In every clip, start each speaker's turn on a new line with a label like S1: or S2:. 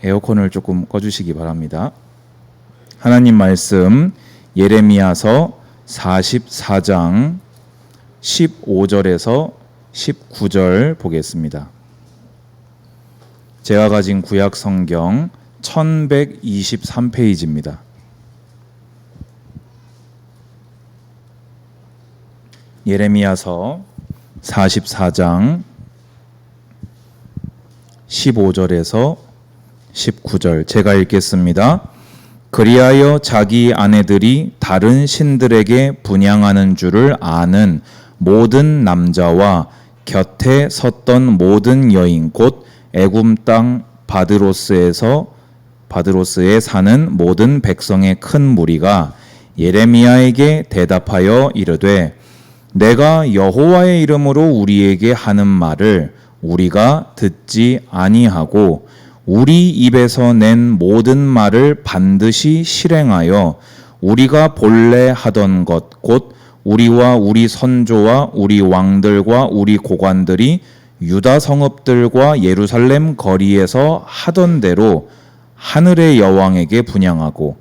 S1: 에어컨을 조금 꺼주시기 바랍니다. 하나님 말씀 예레미야서 44장 15절에서 19절 보겠습니다. 제가 가진 구약 성경 1123페이지입니다. 예레미야서 44장 15절에서 19절 제가 읽겠습니다. 그리하여 자기 아내들이 다른 신들에게 분향하는 줄을 아는 모든 남자와 곁에 섰던 모든 여인 곧 애굽 땅 바드로스에 사는 모든 백성의 큰 무리가 예레미야에게 대답하여 이르되 내가 여호와의 이름으로 우리에게 하는 말을 우리가 듣지 아니하고 우리 입에서 낸 모든 말을 반드시 실행하여 우리가 본래 하던 것 곧 우리와 우리 선조와 우리 왕들과 우리 고관들이 유다 성읍들과 예루살렘 거리에서 하던 대로 하늘의 여왕에게 분향하고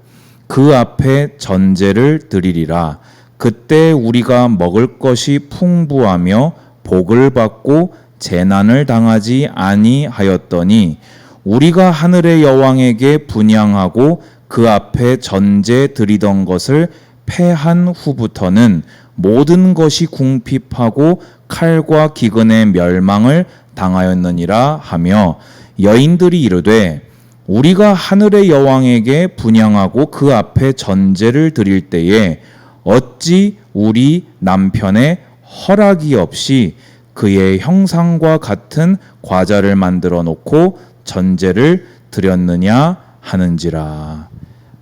S1: 그 앞에 전제를 드리리라. 그때 우리가 먹을 것이 풍부하며 복을 받고 재난을 당하지 아니하였더니 우리가 하늘의 여왕에게 분향하고 그 앞에 전제 드리던 것을 패한 후부터는 모든 것이 궁핍하고 칼과 기근의 멸망을 당하였느니라 하며 여인들이 이르되 우리가 하늘의 여왕에게 분향하고 그 앞에 전제를 드릴 때에 어찌 우리 남편의 허락이 없이 그의 형상과 같은 과자를 만들어 놓고 전제를 드렸느냐 하는지라.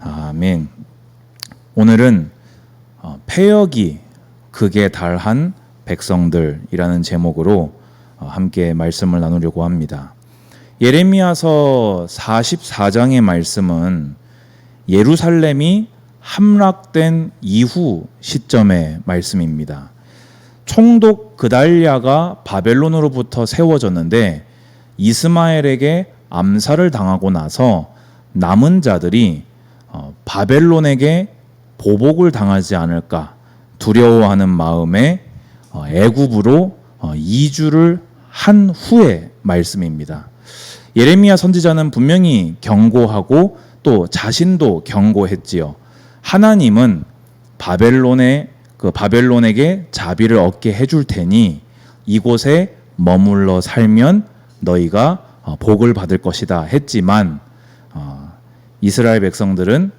S1: 아멘. 오늘은 패역이 극에 달한 백성들이라는 제목으로 함께 말씀을 나누려고 합니다. 예레미야서 44장의 말씀은 예루살렘이 함락된 이후 시점의 말씀입니다. 총독 그달랴가 바벨론으로부터 세워졌는데 이스마엘에게 암살을 당하고 나서 남은 자들이 바벨론에게 보복을 당하지 않을까 두려워하는 마음에 애굽으로 이주를 한 후의 말씀입니다. 예레미야 선지자는 분명히 경고하고 또 자신도 경고했지요. 하나님은 바벨론에게 자비를 얻게 해줄 테니 이곳에 머물러 살면 너희가 복을 받을 것이다 했지만 이스라엘 백성들은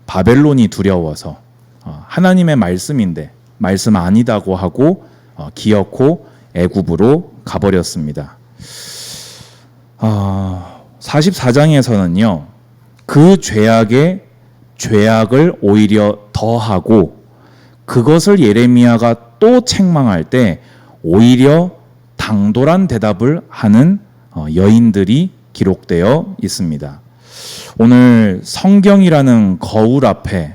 S1: 바벨론이 두려워서 하나님의 말씀인데 말씀 아니다고 하고 기어코 애굽으로 가버렸습니다. 44장에서는요 그 죄악을 오히려 더하고 그것을 예레미야가 또 책망할 때 오히려 당돌한 대답을 하는 여인들이 기록되어 있습니다. 오늘 성경이라는 거울 앞에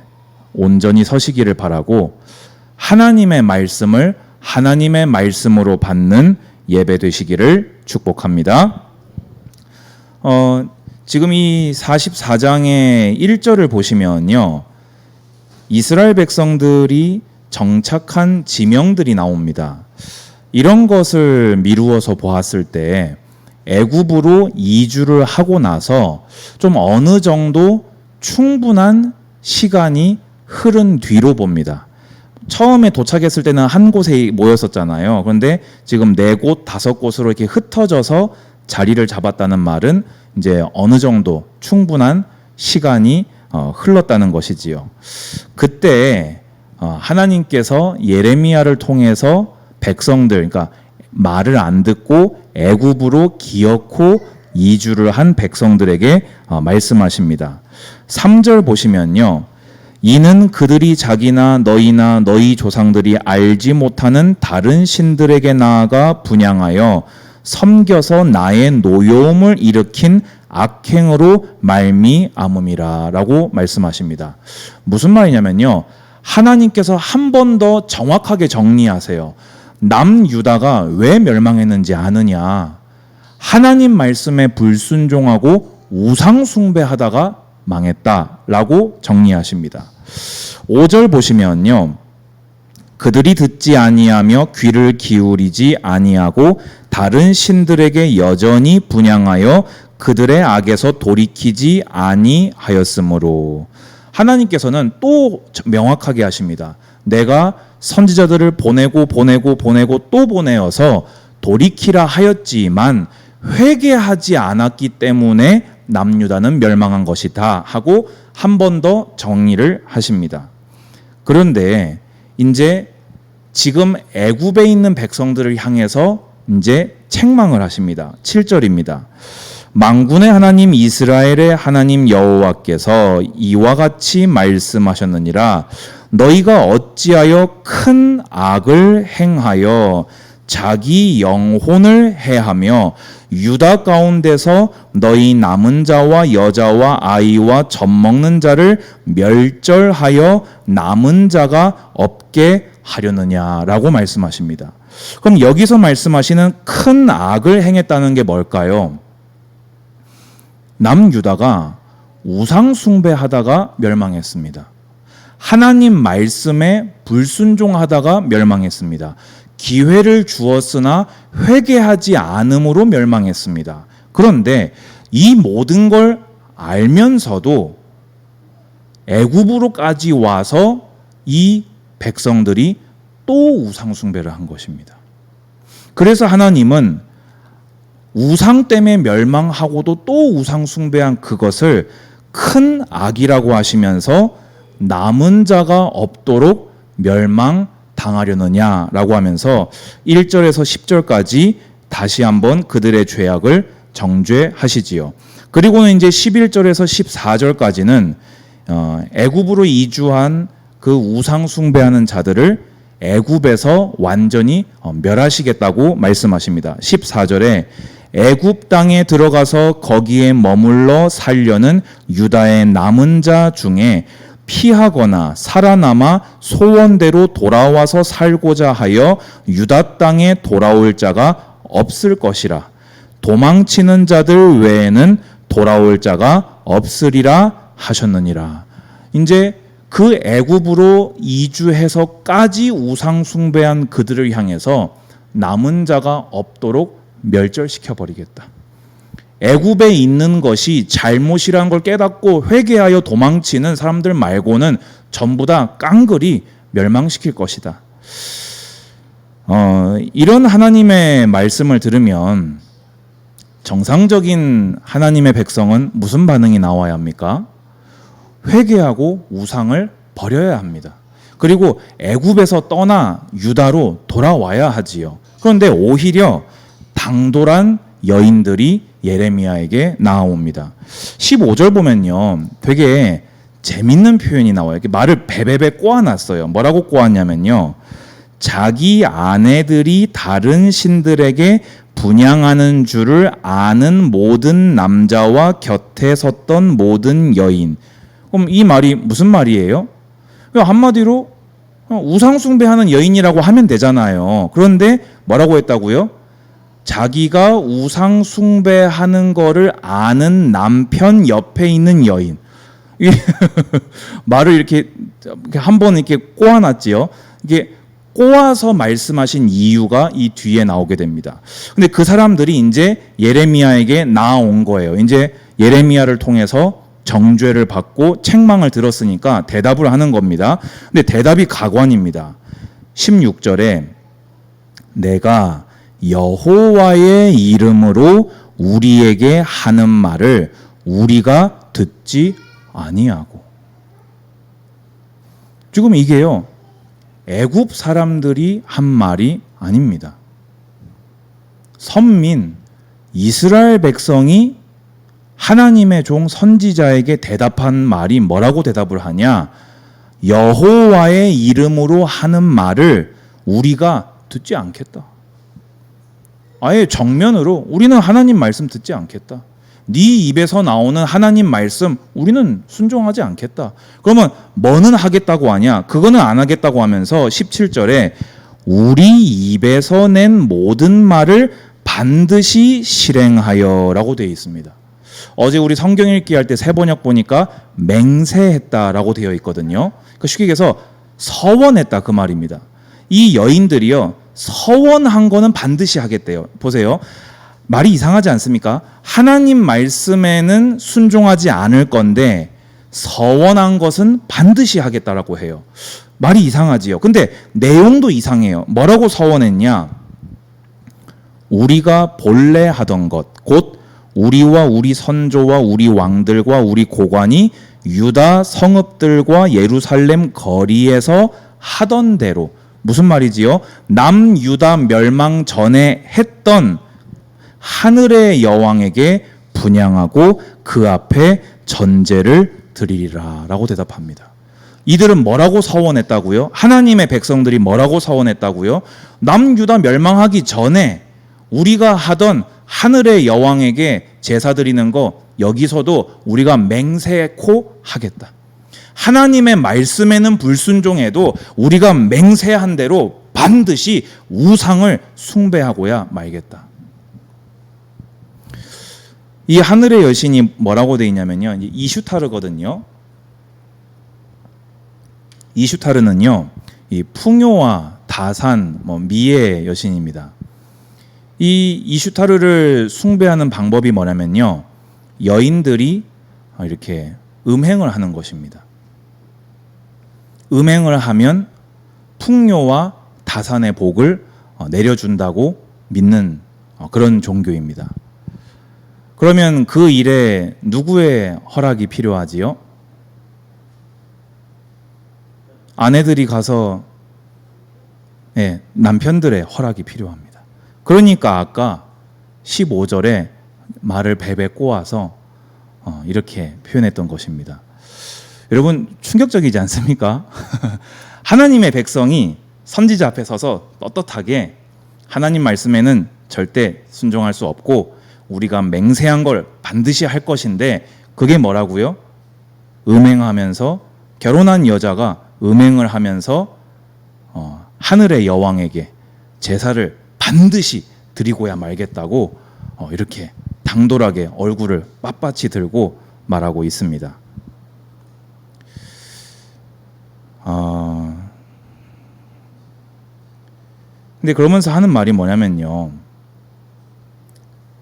S1: 온전히 서시기를 바라고 하나님의 말씀을 하나님의 말씀으로 받는 예배 되시기를 축복합니다. 지금 이 44장의 1절을 보시면요. 이스라엘 백성들이 정착한 지명들이 나옵니다. 이런 것을 미루어서 보았을 때 애굽으로 이주를 하고 나서 좀 어느 정도 충분한 시간이 흐른 뒤로 봅니다. 처음에 도착했을 때는 한 곳에 모였었잖아요. 그런데 지금 4곳, 5곳으로 이렇게 흩어져서 자리를 잡았다는 말은 이제 어느 정도 충분한 시간이 흘렀다는 것이지요. 그때 하나님께서 예레미야를 통해서 백성들, 그러니까 말을 안 듣고 애굽으로 기어코 이주를 한 백성들에게 말씀하십니다. 3절 보시면요. 이는 그들이 자기나 너희나 너희 조상들이 알지 못하는 다른 신들에게 나아가 분향하여 섬겨서 나의 노여움을 일으킨 악행으로 말미암음이라 라고 말씀하십니다. 무슨 말이냐면요. 하나님께서 한 번 더 정확하게 정리하세요. 남유다가 왜 멸망했는지 아느냐? 하나님 말씀에 불순종하고 우상 숭배하다가 망했다라고 정리하십니다. 5절 보시면요. 그들이 듣지 아니하며 귀를 기울이지 아니하고 다른 신들에게 여전히 분향하여 그들의 악에서 돌이키지 아니하였으므로. 하나님께서는 또 명확하게 하십니다. 내가 선지자들을 보내고 또 보내어서 돌이키라 하였지만 회개하지 않았기 때문에 남유다는 멸망한 것이다 하고 한 번 더 정리를 하십니다. 그런데 이제 지금 애굽에 있는 백성들을 향해서 이제 책망을 하십니다. 7절입니다. 만군의 하나님 이스라엘의 하나님 여호와께서 이와 같이 말씀하셨느니라. 너희가 어찌하여 큰 악을 행하여 자기 영혼을 해하며 유다 가운데서 너희 남은 자와 여자와 아이와 젖먹는 자를 멸절하여 남은 자가 없게 하려느냐라고 말씀하십니다. 그럼 여기서 말씀하시는 큰 악을 행했다는 게 뭘까요? 남유다가 우상 숭배하다가 멸망했습니다. 하나님 말씀에 불순종하다가 멸망했습니다. 기회를 주었으나 회개하지 않음으로 멸망했습니다. 그런데 이 모든 걸 알면서도 애굽으로까지 와서 이 백성들이 또 우상 숭배를 한 것입니다. 그래서 하나님은 우상 때문에 멸망하고도 또 우상 숭배한 그것을 큰 악이라고 하시면서 남은 자가 없도록 멸망당하려느냐라고 하면서 1절에서 10절까지 다시 한번 그들의 죄악을 정죄하시지요. 그리고는 이제 11절에서 14절까지는 애굽으로 이주한 그 우상 숭배하는 자들을 애굽에서 완전히 멸하시겠다고 말씀하십니다. 14절에 애굽 땅에 들어가서 거기에 머물러 살려는 유다의 남은 자 중에 피하거나 살아남아 소원대로 돌아와서 살고자 하여 유다 땅에 돌아올 자가 없을 것이라. 도망치는 자들 외에는 돌아올 자가 없으리라 하셨느니라. 이제 그 애굽으로 이주해서까지 우상 숭배한 그들을 향해서 남은 자가 없도록 멸절시켜 버리겠다. 애굽에 있는 것이 잘못이라는 걸 깨닫고 회개하여 도망치는 사람들 말고는 전부 다 깡그리 멸망시킬 것이다. 이런 하나님의 말씀을 들으면 정상적인 하나님의 백성은 무슨 반응이 나와야 합니까? 회개하고 우상을 버려야 합니다. 그리고 애굽에서 떠나 유다로 돌아와야 하지요. 그런데 오히려 당돌한 여인들이 예레미야에게 나옵니다. 15절 보면요, 되게 재밌는 표현이 나와요. 이렇게 말을 베베베 꼬아놨어요. 뭐라고 꼬았냐면요, 자기 아내들이 다른 신들에게 분향하는 줄을 아는 모든 남자와 곁에 섰던 모든 여인. 그럼 이 말이 무슨 말이에요? 한마디로 우상 숭배하는 여인이라고 하면 되잖아요. 그런데 뭐라고 했다고요? 자기가 우상 숭배하는 거를 아는 남편 옆에 있는 여인. 말을 이렇게 한번 이렇게 꼬아놨지요. 이게 꼬아서 말씀하신 이유가 이 뒤에 나오게 됩니다. 근데 그 사람들이 이제 예레미야에게 나온 거예요. 이제 예레미야를 통해서 정죄를 받고 책망을 들었으니까 대답을 하는 겁니다. 근데 대답이 가관입니다. 16절에 내가 여호와의 이름으로 우리에게 하는 말을 우리가 듣지 아니하고. 지금 이게요, 애굽 사람들이 한 말이 아닙니다. 선민 이스라엘 백성이 하나님의 종 선지자에게 대답한 말이 뭐라고 대답을 하냐? 여호와의 이름으로 하는 말을 우리가 듣지 않겠다. 아예 정면으로 우리는 하나님 말씀 듣지 않겠다. 네 입에서 나오는 하나님 말씀 우리는 순종하지 않겠다. 그러면 뭐는 하겠다고 하냐? 그거는 안 하겠다고 하면서 17절에 우리 입에서 낸 모든 말을 반드시 실행하여 라고 되어 있습니다. 어제 우리 성경 읽기 할 때 새 번역 보니까 맹세했다라고 되어 있거든요. 그러니까 쉽게 얘기해서 서원했다 그 말입니다. 이 여인들이요, 서원한 거는 반드시 하겠대요. 보세요. 말이 이상하지 않습니까? 하나님 말씀에는 순종하지 않을 건데 서원한 것은 반드시 하겠다라고 해요. 말이 이상하지요. 근데 내용도 이상해요. 뭐라고 서원했냐? 우리가 본래 하던 것, 곧 우리와 우리 선조와 우리 왕들과 우리 고관이 유다 성읍들과 예루살렘 거리에서 하던 대로, 무슨 말이지요? 남유다 멸망 전에 했던 하늘의 여왕에게 분향하고 그 앞에 전제를 드리리라 라고 대답합니다. 이들은 뭐라고 서원했다고요? 하나님의 백성들이 뭐라고 서원했다고요? 남유다 멸망하기 전에 우리가 하던 하늘의 여왕에게 제사 드리는 거 여기서도 우리가 맹세코 하겠다. 하나님의 말씀에는 불순종해도 우리가 맹세한 대로 반드시 우상을 숭배하고야 말겠다. 이 하늘의 여신이 뭐라고 되어 있냐면요, 이슈타르거든요. 이슈타르는요, 이 풍요와 다산, 미의 여신입니다. 이 이슈타르를 숭배하는 방법이 뭐냐면요, 여인들이 이렇게 음행을 하는 것입니다. 음행을 하면 풍요와 다산의 복을 내려준다고 믿는 그런 종교입니다. 그러면 그 일에 누구의 허락이 필요하지요? 아내들이 가서 남편들의 허락이 필요합니다. 그러니까 아까 15절에 말을 베베 꼬아서 이렇게 표현했던 것입니다. 여러분, 충격적이지 않습니까? 하나님의 백성이 선지자 앞에 서서 떳떳하게 하나님 말씀에는 절대 순종할 수 없고 우리가 맹세한 걸 반드시 할 것인데, 그게 뭐라고요? 음행하면서, 결혼한 여자가 음행을 하면서 하늘의 여왕에게 제사를 반드시 드리고야 말겠다고 이렇게 당돌하게 얼굴을 빳빳이 들고 말하고 있습니다. 근데 그러면서 하는 말이 뭐냐면요,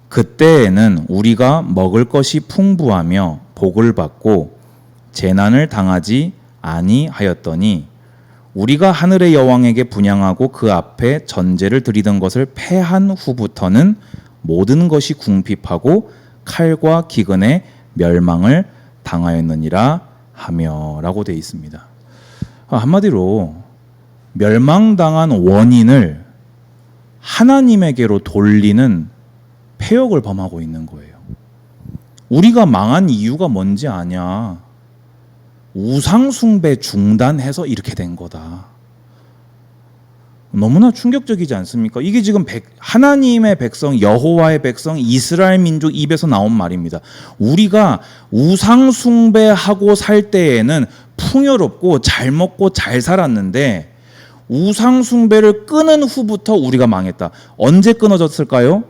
S1: 그때에는 우리가 먹을 것이 풍부하며 복을 받고 재난을 당하지 아니하였더니 우리가 하늘의 여왕에게 분향하고 그 앞에 전제를 드리던 것을 패한 후부터는 모든 것이 궁핍하고 칼과 기근에 멸망을 당하였느니라 하며 라고 되어 있습니다. 한마디로 멸망당한 원인을 하나님에게로 돌리는 폐역을 범하고 있는 거예요. 우리가 망한 이유가 뭔지 아냐? 우상 숭배 중단해서 이렇게 된 거다. 너무나 충격적이지 않습니까? 이게 지금 하나님의 백성, 여호와의 백성, 이스라엘 민족 입에서 나온 말입니다. 우리가 우상 숭배하고 살 때에는 풍요롭고 잘 먹고 잘 살았는데 우상 숭배를 끊은 후부터 우리가 망했다. 언제 끊어졌을까요?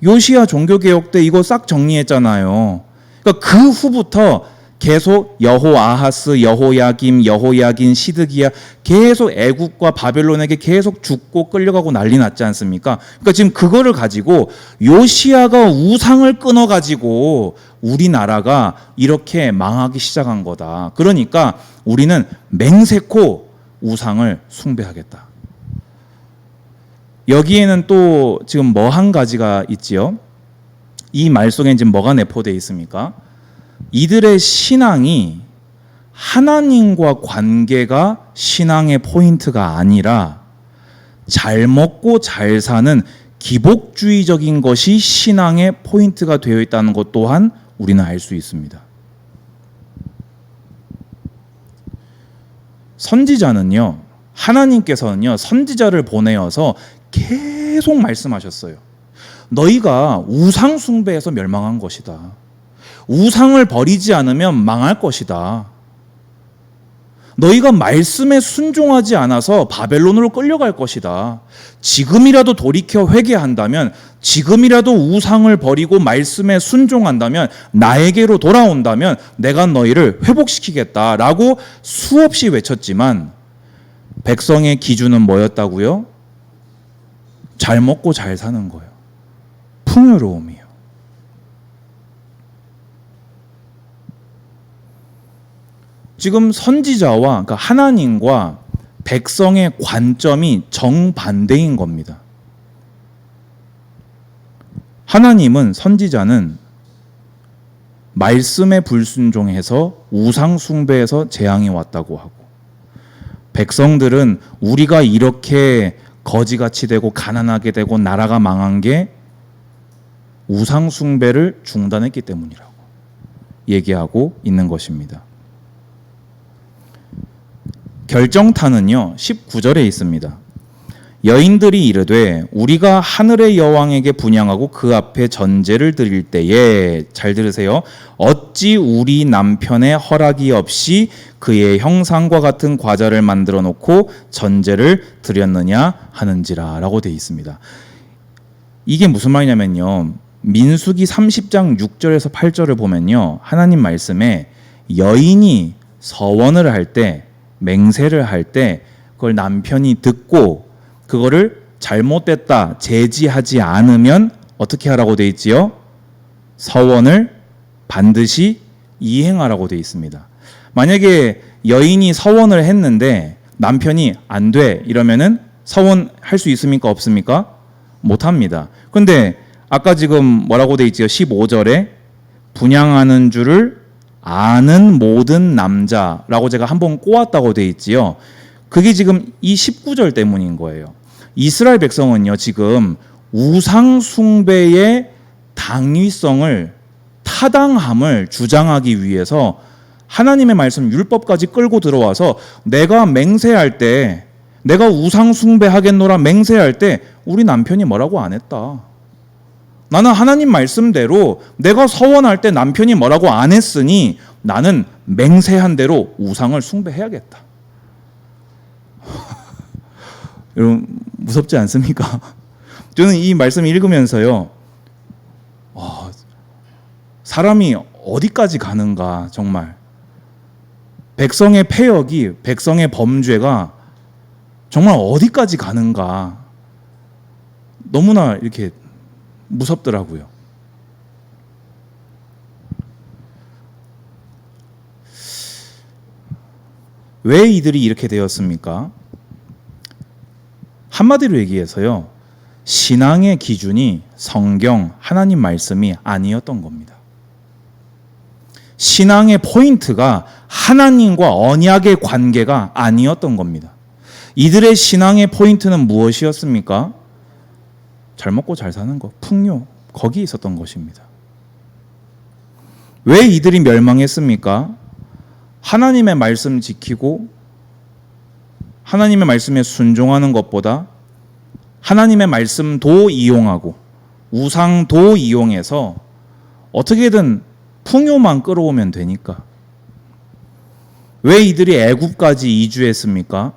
S1: 요시야 종교개혁 때 이거 싹 정리했잖아요. 그러니까 그 후부터 계속 여호아하스, 여호야김, 여호야긴, 시드기야 계속 애국과 바벨론에게 계속 죽고 끌려가고 난리 났지 않습니까? 그러니까 지금 그거를 가지고 요시야가 우상을 끊어가지고 우리나라가 이렇게 망하기 시작한 거다. 그러니까 우리는 맹세코 우상을 숭배하겠다. 여기에는 또 지금 뭐 한 가지가 있지요? 이 말 속에 지금 뭐가 내포되어 있습니까? 이들의 신앙이 하나님과 관계가 신앙의 포인트가 아니라 잘 먹고 잘 사는 기복주의적인 것이 신앙의 포인트가 되어 있다는 것 또한 우리는 알 수 있습니다. 선지자는요, 하나님께서는요, 선지자를 보내어서 계속 말씀하셨어요. 너희가 우상 숭배에서 멸망한 것이다. 우상을 버리지 않으면 망할 것이다. 너희가 말씀에 순종하지 않아서 바벨론으로 끌려갈 것이다. 지금이라도 돌이켜 회개한다면, 지금이라도 우상을 버리고 말씀에 순종한다면, 나에게로 돌아온다면 내가 너희를 회복시키겠다라고 수없이 외쳤지만 백성의 기준은 뭐였다고요? 잘 먹고 잘 사는 거예요. 풍요로움이요. 지금 선지자와, 그러니까 하나님과 백성의 관점이 정반대인 겁니다. 하나님은, 선지자는 말씀에 불순종해서 우상 숭배에서 재앙이 왔다고 하고, 백성들은 우리가 이렇게 거지같이 되고 가난하게 되고 나라가 망한 게 우상 숭배를 중단했기 때문이라고 얘기하고 있는 것입니다. 결정타는요 19절에 있습니다. 여인들이 이르되 우리가 하늘의 여왕에게 분향하고 그 앞에 전제를 드릴 때에, 잘 들으세요, 어찌 우리 남편의 허락이 없이 그의 형상과 같은 과자를 만들어 놓고 전제를 드렸느냐 하는지라 라고 되어 있습니다. 이게 무슨 말이냐면요, 민수기 30장 6절에서 8절을 보면요, 하나님 말씀에 여인이 서원을 할 때, 맹세를 할 때 그걸 남편이 듣고 그거를 잘못됐다 제지하지 않으면 어떻게 하라고 되어 있지요? 서원을 반드시 이행하라고 되어 있습니다. 만약에 여인이 서원을 했는데 남편이 안 돼 이러면은 서원할 수 있습니까? 없습니까? 못합니다. 근데 아까 지금 뭐라고 되어 있지요? 15절에 분향하는 줄을 아는 모든 남자라고 제가 한번 꼬았다고 되어 있지요. 그게 지금 이 19절 때문인 거예요. 이스라엘 백성은요, 지금 우상 숭배의 당위성을, 타당함을 주장하기 위해서 하나님의 말씀 율법까지 끌고 들어와서 내가 맹세할 때, 내가 우상 숭배하겠노라 맹세할 때 우리 남편이 뭐라고 안 했다. 나는 하나님 말씀대로 내가 서원할 때 남편이 뭐라고 안 했으니 나는 맹세한 대로 우상을 숭배해야겠다. 여러분 무섭지 않습니까? 저는 이 말씀 읽으면서요, 사람이 어디까지 가는가, 정말 백성의 패역이, 백성의 범죄가 정말 어디까지 가는가, 너무나 이렇게 무섭더라고요. 왜 이들이 이렇게 되었습니까? 한마디로 얘기해서요, 신앙의 기준이 성경, 하나님 말씀이 아니었던 겁니다. 신앙의 포인트가 하나님과 언약의 관계가 아니었던 겁니다. 이들의 신앙의 포인트는 무엇이었습니까? 잘 먹고 잘 사는 것, 풍요, 거기에 있었던 것입니다. 왜 이들이 멸망했습니까? 하나님의 말씀 지키고 하나님의 말씀에 순종하는 것보다 하나님의 말씀도 이용하고 우상도 이용해서 어떻게든 풍요만 끌어오면 되니까. 왜 이들이 애굽까지 이주했습니까?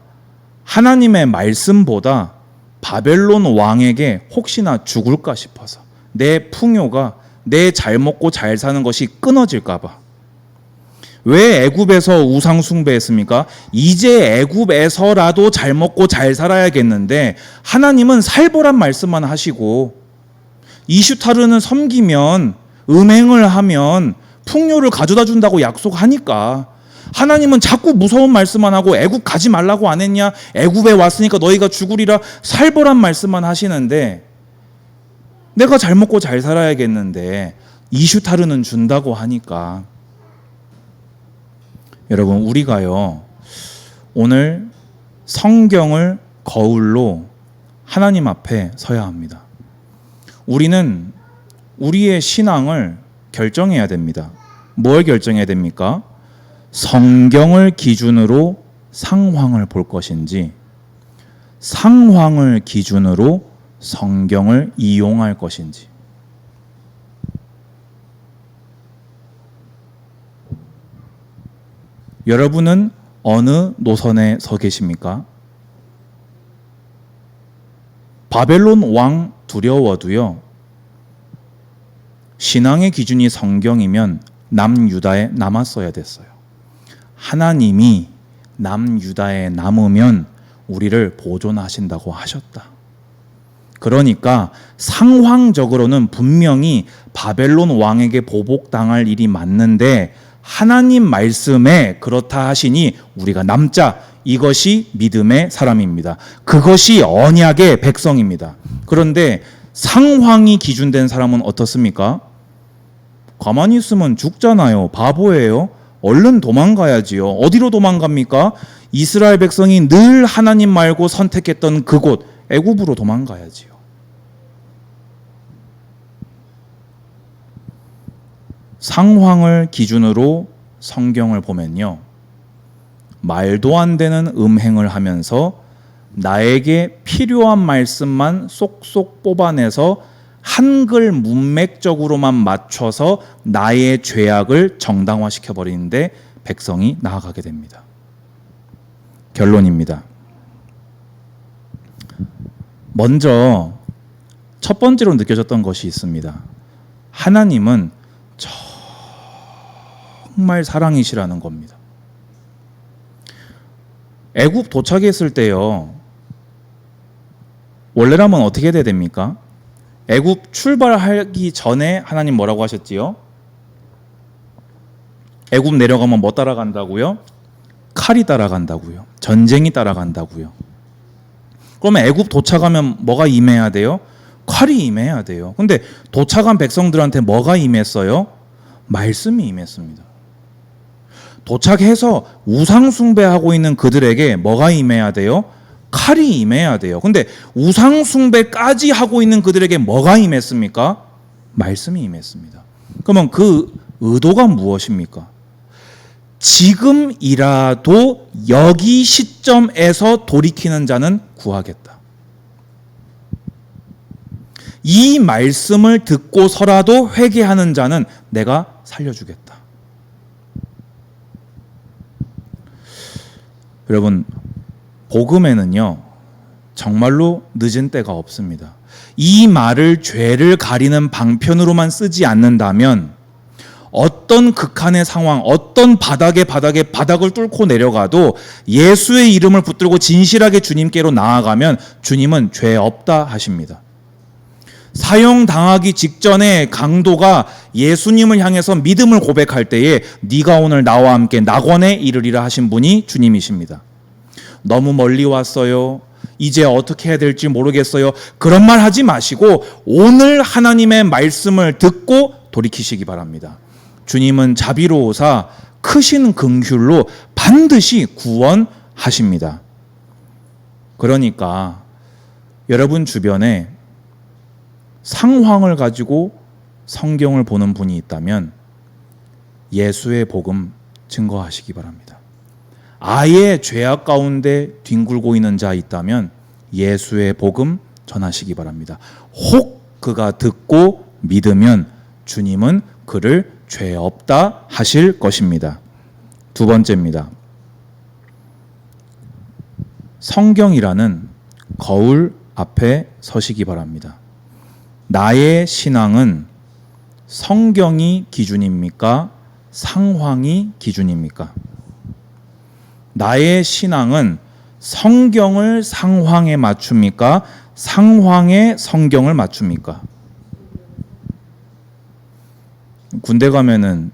S1: 하나님의 말씀보다 바벨론 왕에게 혹시나 죽을까 싶어서, 내 풍요가, 내 잘 먹고 잘 사는 것이 끊어질까 봐. 왜 애굽에서 우상 숭배했습니까? 이제 애굽에서라도 잘 먹고 잘 살아야겠는데 하나님은 살보란 말씀만 하시고 이슈타르는 섬기면, 음행을 하면 풍요를 가져다 준다고 약속하니까 하나님은 자꾸 무서운 말씀만 하고 애굽 가지 말라고 안 했냐? 애굽에 왔으니까 너희가 죽으리라 살보란 말씀만 하시는데 내가 잘 먹고 잘 살아야겠는데 이슈타르는 준다고 하니까. 여러분, 우리가요, 오늘 성경을 거울로 하나님 앞에 서야 합니다. 우리는 우리의 신앙을 결정해야 됩니다. 뭘 결정해야 됩니까? 성경을 기준으로 상황을 볼 것인지, 상황을 기준으로 성경을 이용할 것인지. 여러분은 어느 노선에 서 계십니까? 바벨론 왕 두려워도요, 신앙의 기준이 성경이면 남유다에 남았어야 됐어요. 하나님이 남유다에 남으면 우리를 보존하신다고 하셨다. 그러니까 상황적으로는 분명히 바벨론 왕에게 보복당할 일이 맞는데 하나님 말씀에 그렇다 하시니 우리가 남자, 이것이 믿음의 사람입니다. 그것이 언약의 백성입니다. 그런데 상황이 기준된 사람은 어떻습니까? 가만히 있으면 죽잖아요. 바보예요. 얼른 도망가야지요. 어디로 도망갑니까? 이스라엘 백성이 늘 하나님 말고 선택했던 그곳 애굽으로 도망가야지요. 상황을 기준으로 성경을 보면요, 말도 안 되는 음행을 하면서 나에게 필요한 말씀만 쏙쏙 뽑아내서 한글 문맥적으로만 맞춰서 나의 죄악을 정당화시켜 버리는데 백성이 나아가게 됩니다. 결론입니다. 먼저 첫 번째로 느껴졌던 것이 있습니다. 하나님은 정말 사랑이시라는 겁니다. 애굽 도착했을 때요, 원래라면 어떻게 돼야 됩니까? 애굽 출발하기 전에 하나님 뭐라고 하셨지요? 애굽 내려가면 뭐 따라간다고요? 칼이 따라간다고요. 전쟁이 따라간다고요. 그러면 애굽 도착하면 뭐가 임해야 돼요? 칼이 임해야 돼요. 근데 도착한 백성들한테 뭐가 임했어요? 말씀이 임했습니다. 도착해서 우상 숭배하고 있는 그들에게 뭐가 임해야 돼요? 칼이 임해야 돼요. 근데 우상 숭배까지 하고 있는 그들에게 뭐가 임했습니까? 말씀이 임했습니다. 그러면 그 의도가 무엇입니까? 지금이라도 여기 시점에서 돌이키는 자는 구하겠다. 이 말씀을 듣고서라도 회개하는 자는 내가 살려주겠다. 여러분, 복음에는요, 정말로 늦은 때가 없습니다. 이 말을 죄를 가리는 방편으로만 쓰지 않는다면 어떤 극한의 상황, 어떤 바닥을 뚫고 내려가도 예수의 이름을 붙들고 진실하게 주님께로 나아가면 주님은 죄 없다 하십니다. 사형당하기 직전에 강도가 예수님을 향해서 믿음을 고백할 때에 네가 오늘 나와 함께 낙원에 이르리라 하신 분이 주님이십니다. 너무 멀리 왔어요. 이제 어떻게 해야 될지 모르겠어요. 그런 말 하지 마시고 오늘 하나님의 말씀을 듣고 돌이키시기 바랍니다. 주님은 자비로우사 크신 긍휼로 반드시 구원하십니다. 그러니까 여러분 주변에 상황을 가지고 성경을 보는 분이 있다면 예수의 복음 증거하시기 바랍니다. 아예 죄악 가운데 뒹굴고 있는 자 있다면 예수의 복음 전하시기 바랍니다. 혹 그가 듣고 믿으면 주님은 그를 죄 없다 하실 것입니다. 두 번째입니다. 성경이라는 거울 앞에 서시기 바랍니다. 나의 신앙은 성경이 기준입니까? 상황이 기준입니까? 나의 신앙은 성경을 상황에 맞춥니까? 상황에 성경을 맞춥니까? 군대 가면은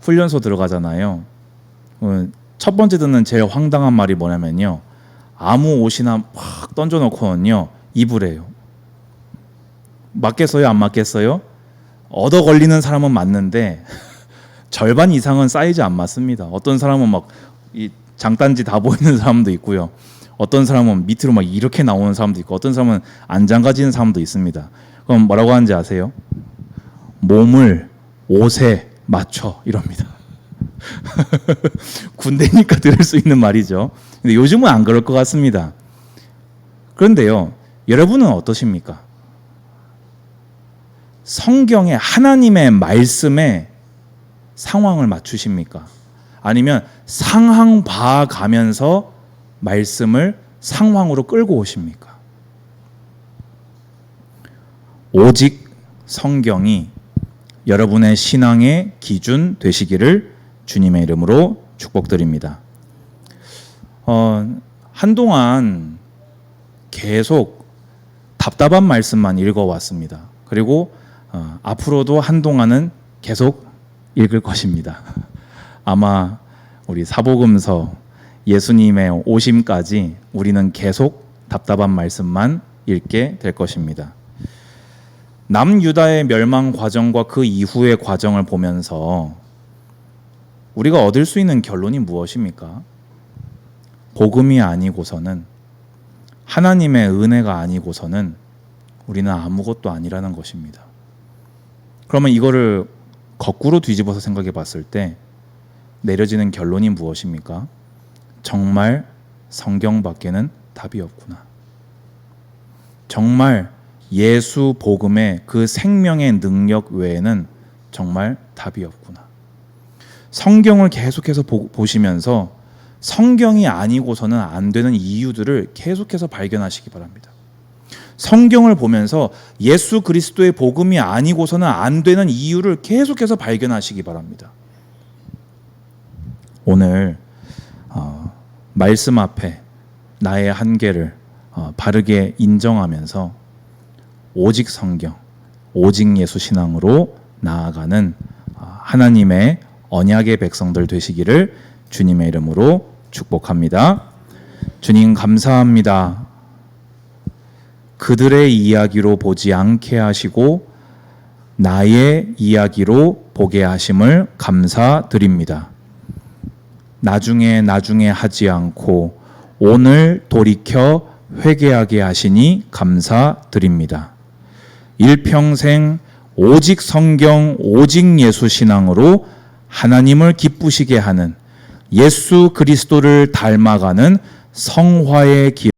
S1: 훈련소 들어가잖아요. 첫 번째 듣는 제일 황당한 말이 뭐냐면요, 아무 옷이나 팍 던져놓고는요 입으래요. 맞겠어요? 안 맞겠어요? 얻어 걸리는 사람은 맞는데 절반 이상은 사이즈 안 맞습니다. 어떤 사람은 막 이 장단지 다 보이는 사람도 있고요. 어떤 사람은 밑으로 막 이렇게 나오는 사람도 있고, 어떤 사람은 안 장가지는 사람도 있습니다. 그럼 뭐라고 하는지 아세요? 몸을 옷에 맞춰 이럽니다. 군대니까 들을 수 있는 말이죠. 근데 요즘은 안 그럴 것 같습니다. 그런데요, 여러분은 어떠십니까? 성경의 하나님의 말씀에 상황을 맞추십니까? 아니면 상황 봐가면서 말씀을 상황으로 끌고 오십니까? 오직 성경이 여러분의 신앙의 기준 되시기를 주님의 이름으로 축복드립니다. 한동안 계속 답답한 말씀만 읽어왔습니다. 그리고 앞으로도 한동안은 계속 읽을 것입니다. 아마 우리 사복음서 예수님의 오심까지 우리는 계속 답답한 말씀만 읽게 될 것입니다. 남유다의 멸망 과정과 그 이후의 과정을 보면서 우리가 얻을 수 있는 결론이 무엇입니까? 복음이 아니고서는, 하나님의 은혜가 아니고서는 우리는 아무것도 아니라는 것입니다. 그러면 이거를 거꾸로 뒤집어서 생각해 봤을 때 내려지는 결론이 무엇입니까? 정말 성경밖에는 답이 없구나. 정말 예수 복음의 그 생명의 능력 외에는 정말 답이 없구나. 성경을 계속해서 보시면서 성경이 아니고서는 안 되는 이유들을 계속해서 발견하시기 바랍니다. 성경을 보면서 예수 그리스도의 복음이 아니고서는 안 되는 이유를 계속해서 발견하시기 바랍니다. 오늘 말씀 앞에 나의 한계를 바르게 인정하면서 오직 성경, 오직 예수 신앙으로 나아가는 하나님의 언약의 백성들 되시기를 주님의 이름으로 축복합니다. 주님 감사합니다. 그들의 이야기로 보지 않게 하시고 나의 이야기로 보게 하심을 감사드립니다. 나중에 하지 않고 오늘 돌이켜 회개하게 하시니 감사드립니다. 일평생 오직 성경, 오직 예수 신앙으로 하나님을 기쁘시게 하는 예수 그리스도를 닮아가는 성화의 길